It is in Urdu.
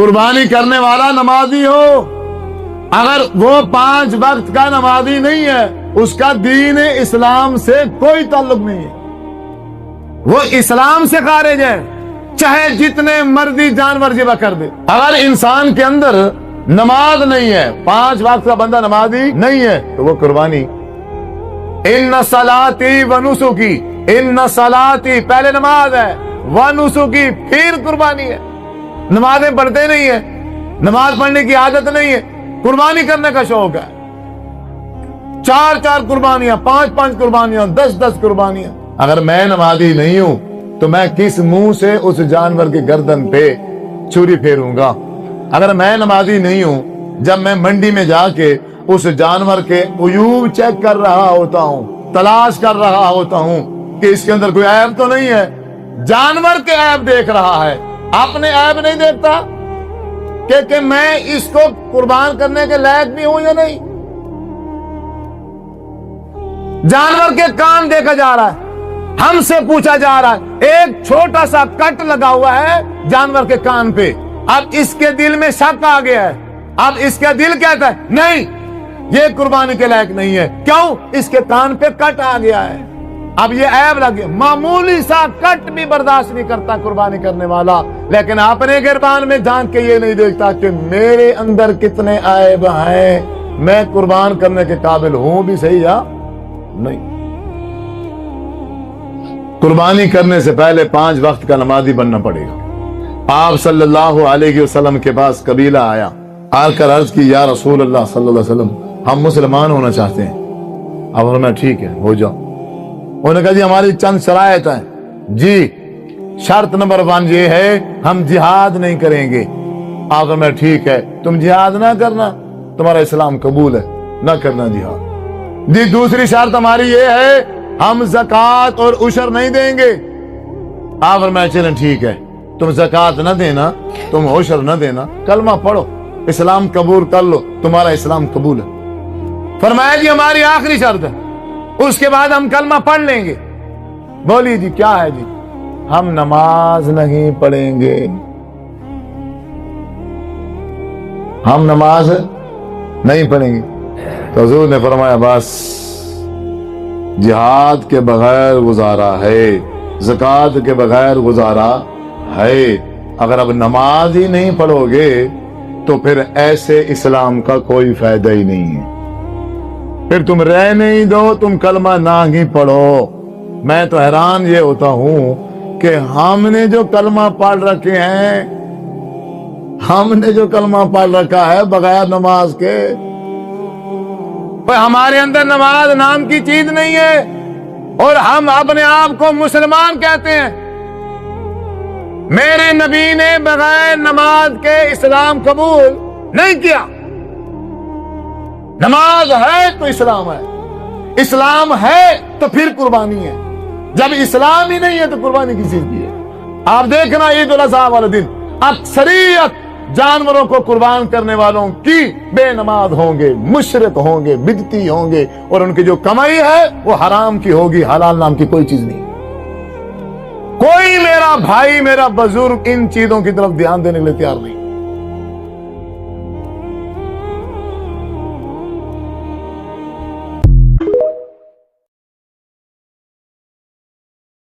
قربانی کرنے والا نمازی ہو، اگر وہ 5 وقت کا نمازی نہیں ہے، اس کا دین اسلام سے کوئی تعلق نہیں ہے، وہ اسلام سے خارج ہے، چاہے جتنے مرضی جانور ذبح کر دے۔ اگر انسان کے اندر نماز نہیں ہے، 5 وقت کا بندہ نمازی نہیں ہے، تو وہ قربانی ان صلاتی و نسکی، ان صلاتی پہلے نماز ہے، و نسکی پھر قربانی ہے۔ نمازیں پڑھتے نہیں ہیں، نماز پڑھنے کی عادت نہیں ہے، قربانی کرنے کا شوق ہے، 4 قربانیاں، 5 قربانیاں، 10 قربانیاں۔ اگر میں نمازی نہیں ہوں تو میں کس منہ سے اس جانور کی گردن پہ چھری پھیروں گا؟ اگر میں نمازی نہیں ہوں، جب میں منڈی میں جا کے اس جانور کے عیوب چیک کر رہا ہوتا ہوں، تلاش کر رہا ہوتا ہوں کہ اس کے اندر کوئی عیب تو نہیں ہے، جانور کے عیب دیکھ رہا ہے، اپنے عیب نہیں دیکھتا کہ میں اس کو قربان کرنے کے لائق بھی ہوں یا نہیں۔ جانور کے کان دیکھا جا رہا ہے، ہم سے پوچھا جا رہا ہے، ایک چھوٹا سا کٹ لگا ہوا ہے جانور کے کان پہ، اب اس کے دل میں شک آ گیا ہے، اب اس کا دل کہتا ہے نہیں یہ قربانی کے لائق نہیں ہے، کیوں؟ اس کے کان پہ کٹ آ گیا ہے، اب یہ عیب لگ گیا۔ معمولی سا کٹ بھی برداشت نہیں کرتا قربانی کرنے والا، لیکن اپنے گربان میں جان کے یہ نہیں دیکھتا کہ میرے اندر کتنے عیب ہیں، میں قربان کرنے کے قابل ہوں بھی صحیح یا نہیں۔ قربانی کرنے سے پہلے 5 وقت کا نمازی بننا پڑے گا۔ آپ صلی اللہ علیہ وسلم کے پاس قبیلہ آیا، آ کر عرض کی یا رسول اللہ صلی اللہ علیہ وسلم ہم مسلمان ہونا چاہتے ہیں۔ اب میں ٹھیک ہے ہو جاؤ۔ انہوں نے کہا جی ہماری چند شرائط ہیں، جی شرط نمبر 1 یہ ہے ہم جہاد نہیں کریں گے۔ آپ میں ٹھیک ہے تم جہاد نہ کرنا، تمہارا اسلام قبول ہے، نہ کرنا جہاد۔ جی دوسری شرط ہماری یہ ہے ہم زکوٰۃ اور عشر نہیں دیں گے۔ آپ میں چلیں ٹھیک ہے تم زکوٰۃ نہ دینا، تم عشر نہ دینا، کلمہ پڑھو، اسلام قبول کر لو، تمہارا اسلام قبول ہے۔ فرمایا جی ہماری آخری شرط ہے، اس کے بعد ہم کلمہ پڑھ لیں گے۔ بولی جی کیا ہے؟ جی ہم نماز نہیں پڑھیں گے، ہم نماز نہیں پڑھیں گے۔ تو حضور نے فرمایا بس جہاد کے بغیر گزارا ہے، زکوٰۃ کے بغیر گزارا ہے، اگر اب نماز ہی نہیں پڑھو گے تو پھر ایسے اسلام کا کوئی فائدہ ہی نہیں ہے، پھر تم رہنے ہی دو، تم کلمہ نہ ہی پڑھو۔ میں تو حیران یہ ہوتا ہوں کہ ہم نے جو کلمہ پڑھ رکھے ہیں، ہم نے جو کلمہ پڑھ رکھا ہے بغیر نماز کے، ہمارے اندر نماز نام کی چیز نہیں ہے، اور ہم اپنے آپ کو مسلمان کہتے ہیں۔ میرے نبی نے بغیر نماز کے اسلام قبول نہیں کیا۔ نماز ہے تو اسلام ہے، اسلام ہے تو پھر قربانی ہے، جب اسلام ہی نہیں ہے تو قربانی کس چیز کی ہے؟ آپ دیکھنا عید الاضحیٰ والے دن اکثریت جانوروں کو قربان کرنے والوں کی بے نماز ہوں گے، مشرک ہوں گے، بدعتی ہوں گے، اور ان کی جو کمائی ہے وہ حرام کی ہوگی، حلال نام کی کوئی چیز نہیں۔ کوئی میرا بھائی، میرا بزرگ ان چیزوں کی طرف دھیان دینے کے لیے تیار نہیں۔